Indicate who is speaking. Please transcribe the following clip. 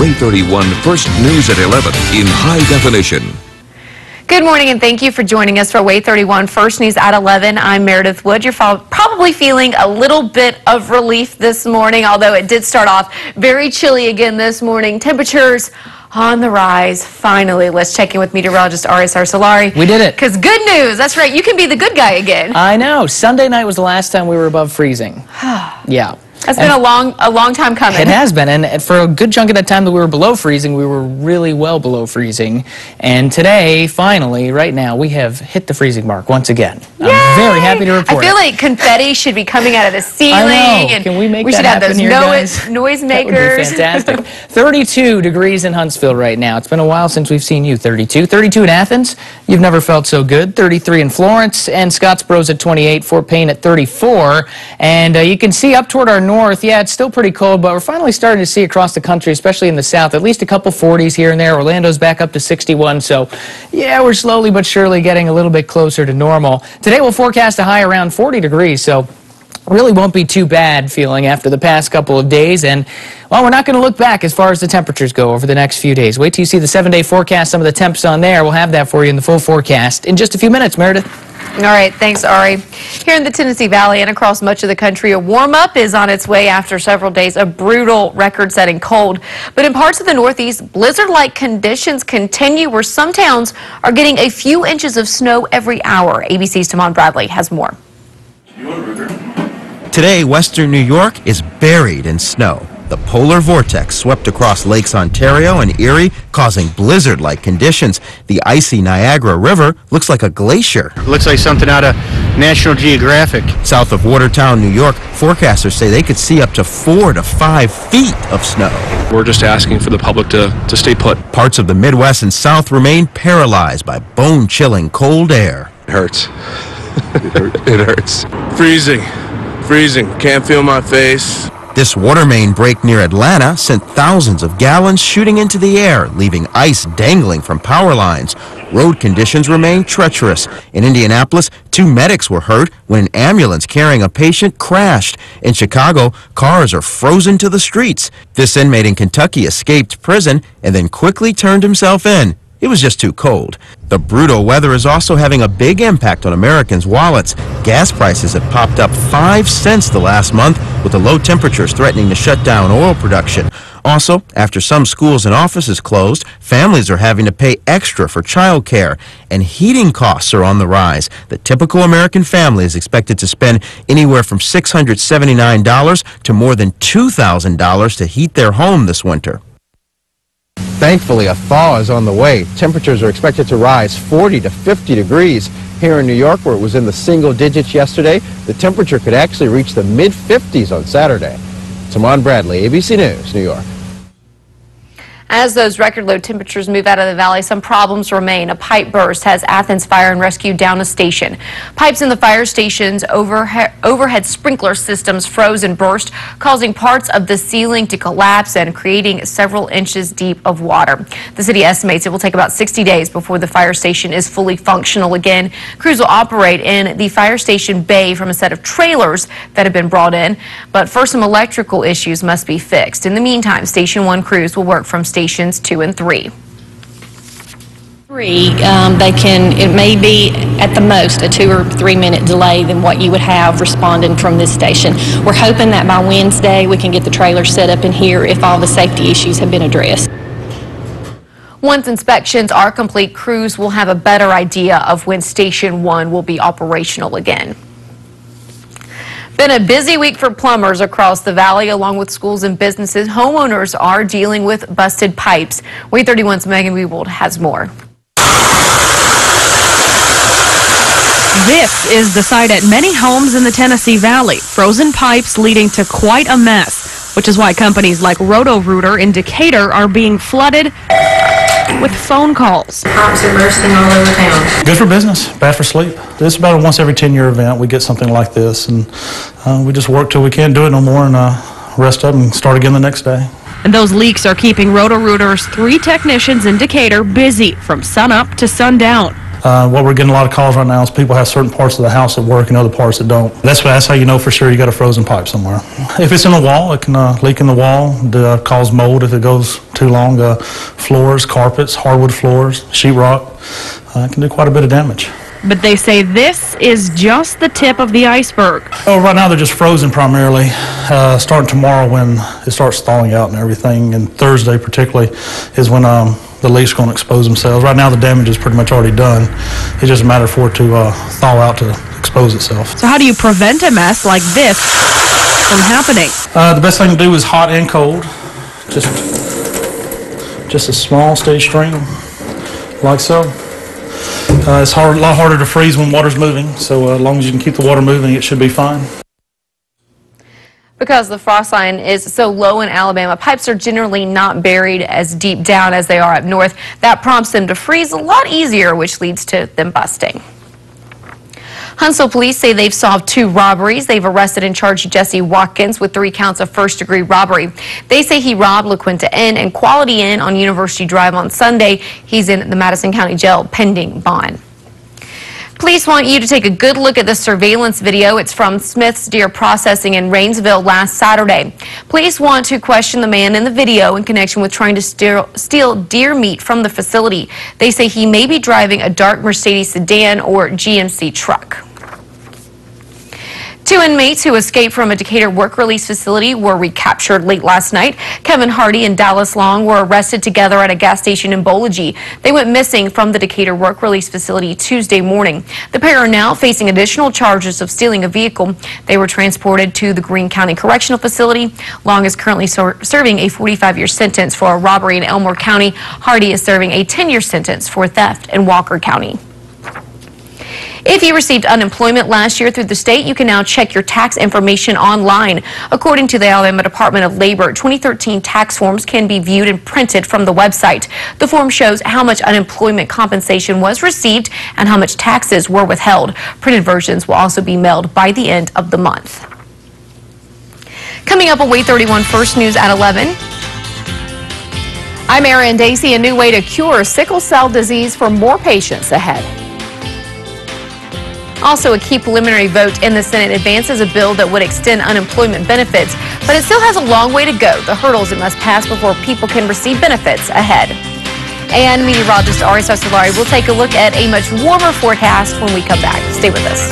Speaker 1: WAAY 31 First News at 11 in high definition.
Speaker 2: Good morning and thank you for joining us for WAAY 31 First News at 11. I'm Meredith Wood. You're probably feeling a little bit of relief this morning, although it did start off very chilly again this morning. Temperatures on the rise. Finally, let's check in with meteorologist Aris Arcelari.
Speaker 3: We did it.
Speaker 2: Because good news, that's right, you can be the good guy again.
Speaker 3: I know. Sunday night was the last time we were above freezing. Yeah.
Speaker 2: It's been a long time coming.
Speaker 3: It has been, and for a good chunk of that time that we were below freezing, we were really well below freezing. And today, finally, right now, we have hit the freezing mark once again.
Speaker 2: Yay!
Speaker 3: I'm very happy to report.
Speaker 2: I feel like confetti should be coming out of the ceiling.
Speaker 3: I know.
Speaker 2: And
Speaker 3: can we make
Speaker 2: we
Speaker 3: that
Speaker 2: should have
Speaker 3: happen
Speaker 2: those
Speaker 3: here, guys?
Speaker 2: noisemakers.
Speaker 3: That would be fantastic. 32 degrees in Huntsville right now. It's been a while since we've seen you. 32. 32 in Athens. You've never felt so good. 33 in Florence, and Scottsboro's at 28. Fort Payne at 34. And you can see up toward our north, yeah, it's still pretty cold, but we're finally starting to see across the country, especially in the south, at least a couple 40s here and there. Orlando's back up to 61, so yeah, we're slowly but surely getting a little bit closer to normal. Today we'll forecast a high around 40 degrees, so really won't be too bad feeling after the past couple of days. And well, we're not going to look back as far as the temperatures go over the next few days. Wait till you see the 7-day forecast, some of the temps on there. We'll have that for you in the full forecast in just a few minutes. Meredith.
Speaker 2: All right, thanks, Ari. Here in the Tennessee Valley and across much of the country, a warm-up is on its way after several days of brutal record-setting cold. But in parts of the Northeast, blizzard-like conditions continue where some towns are getting a few inches of snow every hour. ABC's Tamon Bradley has more.
Speaker 4: Today, western New York is buried in snow. The polar vortex swept across Lakes Ontario and Erie, causing blizzard-like conditions. The icy Niagara River looks like a glacier.
Speaker 5: It looks like something out of National Geographic.
Speaker 4: South of Watertown, New York, forecasters say they could see up to 4 to 5 feet of snow.
Speaker 6: We're just asking for the public to stay put.
Speaker 4: Parts of the Midwest and South remain paralyzed by bone-chilling cold air.
Speaker 6: It hurts. It hurts.
Speaker 7: Freezing. Can't feel my face.
Speaker 4: This water main break near Atlanta sent thousands of gallons shooting into the air, leaving ice dangling from power lines. Road conditions remain treacherous. In Indianapolis, 2 medics were hurt when an ambulance carrying a patient crashed. In Chicago, cars are frozen to the streets. This inmate in Kentucky escaped prison and then quickly turned himself in. It was just too cold. The brutal weather is also having a big impact on Americans' wallets. Gas prices have popped up 5 cents the last month, with the low temperatures threatening to shut down oil production. Also, after some schools and offices closed, families are having to pay extra for child care, and heating costs are on the rise. The typical American family is expected to spend anywhere from $679 to more than $2,000 to heat their home this winter.
Speaker 8: Thankfully, a thaw is on the way. Temperatures are expected to rise 40 to 50 degrees. Here in New York, where it was in the single digits yesterday, the temperature could actually reach the mid-50s on Saturday. Tamon Bradley, ABC News, New York.
Speaker 2: As those record low temperatures move out of the valley, some problems remain. A pipe burst has Athens Fire and Rescue down a station. Pipes in the fire station's overhead sprinkler systems froze and burst, causing parts of the ceiling to collapse and creating several inches deep of water. The city estimates it will take about 60 days before the fire station is fully functional again. Crews will operate in the fire station bay from a set of trailers that have been brought in, but first some electrical issues must be fixed. In the meantime, Station 1 crews will work from Stations 2 and 3.
Speaker 9: It may be at the most a 2 or 3 minute delay than what you would have responding from this station. We're hoping that by Wednesday we can get the trailer set up in here if all the safety issues have been addressed.
Speaker 2: Once inspections are complete, crews will have a better idea of when Station 1 will be operational again. Been a busy week for plumbers across the valley, along with schools and businesses. Homeowners are dealing with busted pipes. WAAY 31's Megan Weebold has more.
Speaker 10: This is the site at many homes in the Tennessee Valley. Frozen pipes leading to quite a mess, which is why companies like Roto-Rooter in Decatur are being flooded with phone calls.
Speaker 11: Pipes are bursting all over town.
Speaker 12: Good for business, bad for sleep. This is about a once every 10-year event. We get something like this, and we just work till we can't do it no more and rest up and start again the next day.
Speaker 10: And those leaks are keeping Roto-Rooter's 3 technicians in Decatur busy from sunup to sundown.
Speaker 12: What we're getting a lot of calls right now is people have certain parts of the house that work and other parts that don't. That's how you know for sure you got a frozen pipe somewhere. If it's in the wall, it can leak in the wall, cause mold if it goes too long. Floors, carpets, hardwood floors, sheetrock, can do quite a bit of damage.
Speaker 10: But they say this is just the tip of the iceberg.
Speaker 12: Oh, right now they're just frozen primarily. Starting tomorrow when it starts thawing out and everything, and Thursday particularly is when the leaks are going to expose themselves. Right now the damage is pretty much already done. It's just a matter for it to thaw out to expose itself.
Speaker 10: So how do you prevent a mess like this from happening?
Speaker 12: The best thing to do is hot and cold. Just a small steady stream, like so. It's a lot harder to freeze when water's moving, so as long as you can keep the water moving, it should be fine.
Speaker 2: Because the frost line is so low in Alabama, pipes are generally not buried as deep down as they are up north. That prompts them to freeze a lot easier, which leads to them busting. Huntsville police say they've solved 2 robberies. They've arrested and charged Jesse Watkins with 3 counts of first-degree robbery. They say he robbed La Quinta Inn and Quality Inn on University Drive on Sunday. He's in the Madison County Jail pending bond. Police want you to take a good look at this surveillance video. It's from Smith's Deer Processing in Rainsville last Saturday. Police want to question the man in the video in connection with trying to steal deer meat from the facility. They say he may be driving a dark Mercedes sedan or GMC truck. 2 inmates who escaped from a Decatur work release facility were recaptured late last night. Kevin Hardy and Dallas Long were arrested together at a gas station in Bolagie. They went missing from the Decatur work release facility Tuesday morning. The pair are now facing additional charges of stealing a vehicle. They were transported to the Greene County Correctional Facility. Long is currently serving a 45-year sentence for a robbery in Elmore County. Hardy is serving a 10-year sentence for theft in Walker County. If you received unemployment last year through the state, you can now check your tax information online. According to the Alabama Department of Labor, 2013 tax forms can be viewed and printed from the website. The form shows how much unemployment compensation was received and how much taxes were withheld. Printed versions will also be mailed by the end of the month. Coming up on WAAY 31 First News at 11. I'm Erin Dacey. A new way to cure sickle cell disease for more patients ahead. Also, a key preliminary vote in the Senate advances a bill that would extend unemployment benefits, but it still has a long way to go. The hurdles it must pass before people can receive benefits ahead. And meteorologist Ari Sasolari will take a look at a much warmer forecast when we come back. Stay with us.